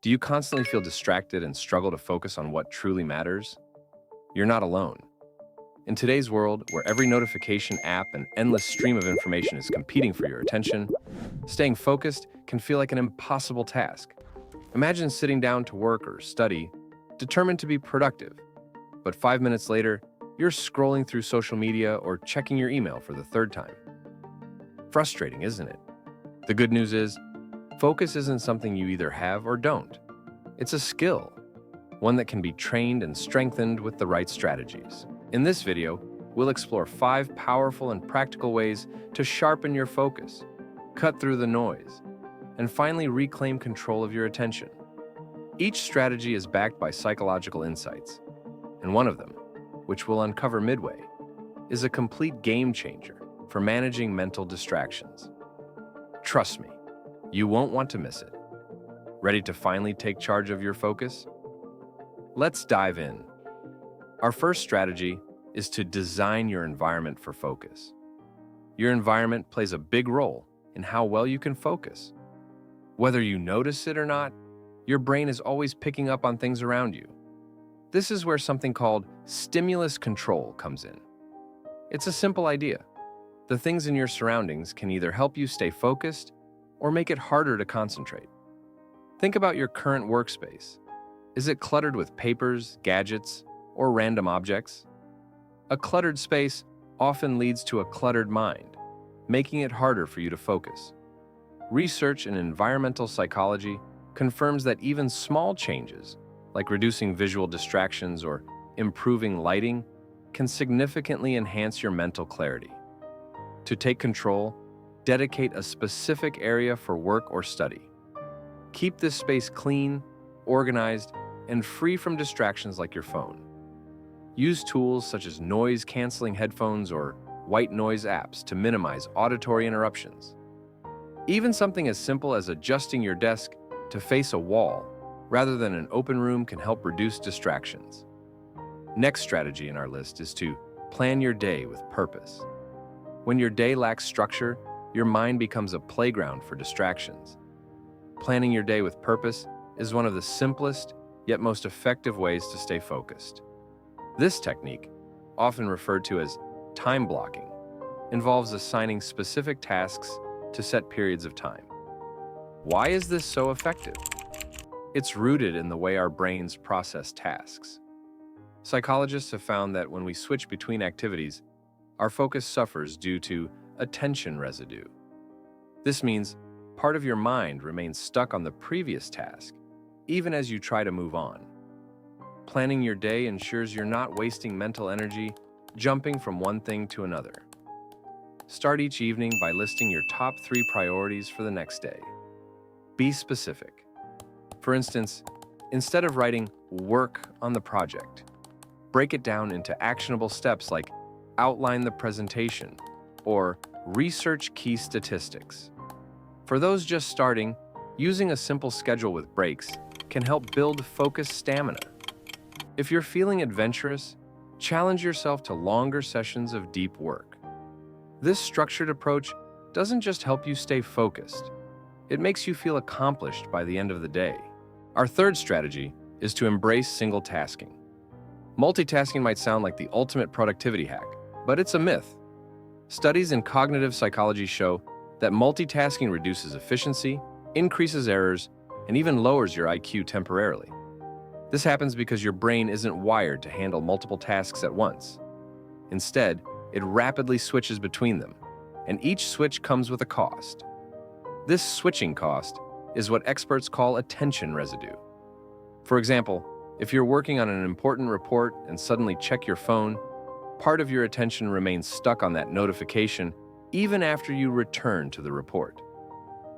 Do you constantly feel distracted and struggle to focus on what truly matters? You're not alone. In today's world, where every notification app and endless stream of information is competing for your attention, staying focused can feel like an impossible task. Imagine sitting down to work or study, determined to be productive, but 5 minutes later, you're scrolling through social media or checking your email for the third time. Frustrating, isn't it? The good news is, focus isn't something you either have or don't. It's a skill, one that can be trained and strengthened with the right strategies. In this video, we'll explore 5 powerful and practical ways to sharpen your focus, cut through the noise, and finally reclaim control of your attention. Each strategy is backed by psychological insights, and one of them, which we'll uncover midway, is a complete game changer for managing mental distractions. Trust me, you won't want to miss it. Ready to finally take charge of your focus? Let's dive in. Our first strategy is to design your environment for focus. Your environment plays a big role in how well you can focus. Whether you notice it or not, your brain is always picking up on things around you. This is where something called stimulus control comes in. It's a simple idea. The things in your surroundings can either help you stay focused or make it harder to concentrate. Think about your current workspace. Is it cluttered with papers, gadgets, or random objects? A cluttered space often leads to a cluttered mind, making it harder for you to focus. Research in environmental psychology confirms that even small changes, like reducing visual distractions or improving lighting, can significantly enhance your mental clarity. To take control, dedicate a specific area for work or study. Keep this space clean, organized, and free from distractions like your phone. Use tools such as noise-canceling headphones or white noise apps to minimize auditory interruptions. Even something as simple as adjusting your desk to face a wall rather than an open room can help reduce distractions. Next strategy in our list is to plan your day with purpose. When your day lacks structure, your mind becomes a playground for distractions. Planning your day with purpose is one of the simplest yet most effective ways to stay focused. This technique, often referred to as time blocking, involves assigning specific tasks to set periods of time. Why is this so effective? It's rooted in the way our brains process tasks. Psychologists have found that when we switch between activities, our focus suffers due to attention residue. This means part of your mind remains stuck on the previous task, even as you try to move on. Planning your day ensures you're not wasting mental energy jumping from one thing to another. Start each evening by listing your top 3 priorities for the next day. Be specific. For instance, instead of writing "work on the project," break it down into actionable steps like outline the presentation or research key statistics. For those just starting, using a simple schedule with breaks can help build focus stamina. If you're feeling adventurous, challenge yourself to longer sessions of deep work. This structured approach doesn't just help you stay focused, it makes you feel accomplished by the end of the day. Our third strategy is to embrace single tasking. Multitasking might sound like the ultimate productivity hack, but it's a myth. Studies in cognitive psychology show that multitasking reduces efficiency, increases errors, and even lowers your IQ temporarily. This happens because your brain isn't wired to handle multiple tasks at once. Instead, it rapidly switches between them, and each switch comes with a cost. This switching cost is what experts call attention residue. For example, if you're working on an important report and suddenly check your phone, part of your attention remains stuck on that notification even after you return to the report.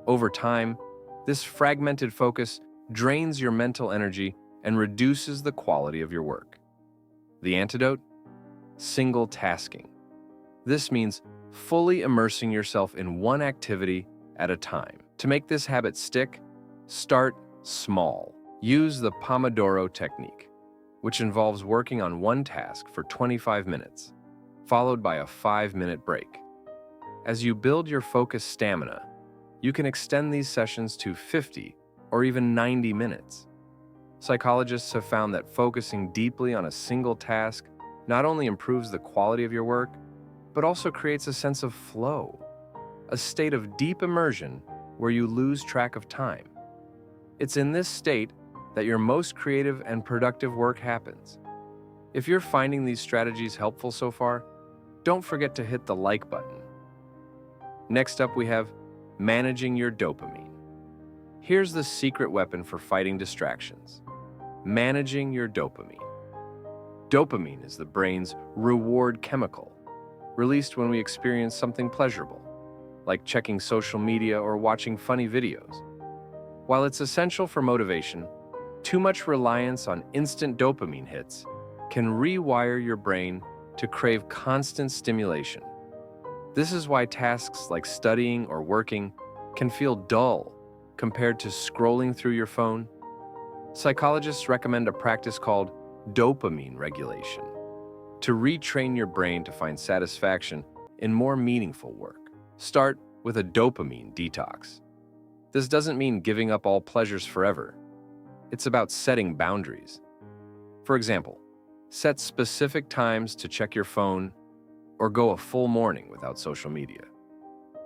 Over time, this fragmented focus drains your mental energy and reduces the quality of your work. The antidote? Single tasking. This means fully immersing yourself in one activity at a time. To make this habit stick, start small. Use the Pomodoro technique, which involves working on one task for 25 minutes, followed by a 5-minute break. As you build your focus stamina, you can extend these sessions to 50 or even 90 minutes. Psychologists have found that focusing deeply on a single task not only improves the quality of your work, but also creates a sense of flow, a state of deep immersion where you lose track of time. It's in this state that your most creative and productive work happens. If you're finding these strategies helpful so far, don't forget to hit the like button. Next up, we have managing your dopamine. Here's the secret weapon for fighting distractions: managing your dopamine. Dopamine is the brain's reward chemical, released when we experience something pleasurable, like checking social media or watching funny videos. While it's essential for motivation, too much reliance on instant dopamine hits can rewire your brain to crave constant stimulation. This is why tasks like studying or working can feel dull compared to scrolling through your phone. Psychologists recommend a practice called dopamine regulation to retrain your brain to find satisfaction in more meaningful work. Start with a dopamine detox. This doesn't mean giving up all pleasures forever. It's about setting boundaries. For example, set specific times to check your phone or go a full morning without social media.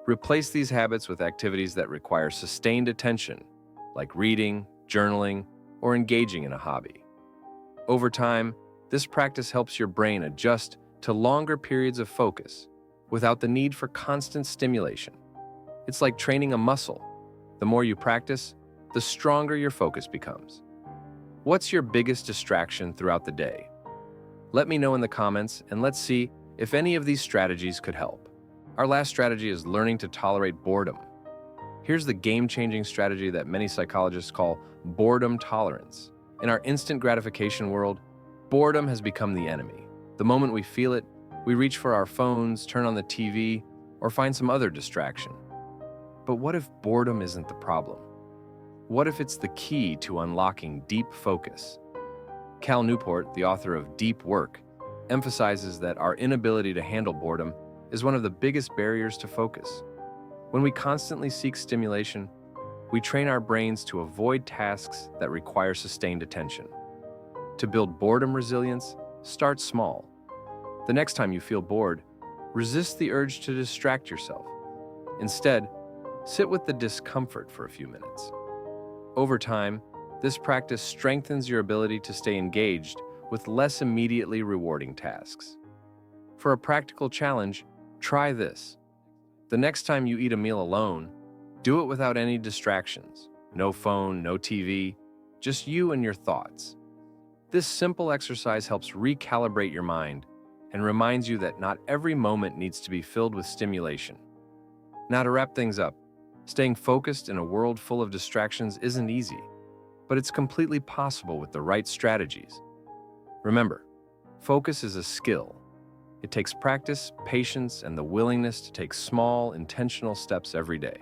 Replace these habits with activities that require sustained attention, like reading, journaling, or engaging in a hobby. Over time, this practice helps your brain adjust to longer periods of focus without the need for constant stimulation. It's like training a muscle. The more you practice, the stronger your focus becomes. What's your biggest distraction throughout the day? Let me know in the comments, and let's see if any of these strategies could help. Our last strategy is learning to tolerate boredom. Here's the game-changing strategy that many psychologists call boredom tolerance. In our instant gratification world, boredom has become the enemy. The moment we feel it, we reach for our phones, turn on the TV, or find some other distraction. But what if boredom isn't the problem? What if it's the key to unlocking deep focus? Cal Newport, the author of Deep Work, emphasizes that our inability to handle boredom is one of the biggest barriers to focus. When we constantly seek stimulation, we train our brains to avoid tasks that require sustained attention. To build boredom resilience, start small. The next time you feel bored, resist the urge to distract yourself. Instead, sit with the discomfort for a few minutes. Over time, this practice strengthens your ability to stay engaged with less immediately rewarding tasks. For a practical challenge, try this. The next time you eat a meal alone, do it without any distractions. No phone, no TV, just you and your thoughts. This simple exercise helps recalibrate your mind and reminds you that not every moment needs to be filled with stimulation. Now, to wrap things up, staying focused in a world full of distractions isn't easy, but it's completely possible with the right strategies. Remember, focus is a skill. It takes practice, patience, and the willingness to take small, intentional steps every day.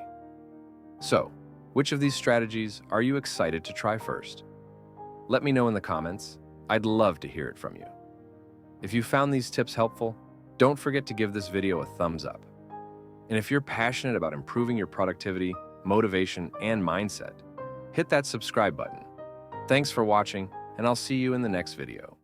So, which of these strategies are you excited to try first? Let me know in the comments. I'd love to hear it from you. If you found these tips helpful, don't forget to give this video a thumbs up. And if you're passionate about improving your productivity, motivation, and mindset, hit that subscribe button. Thanks for watching, and I'll see you in the next video.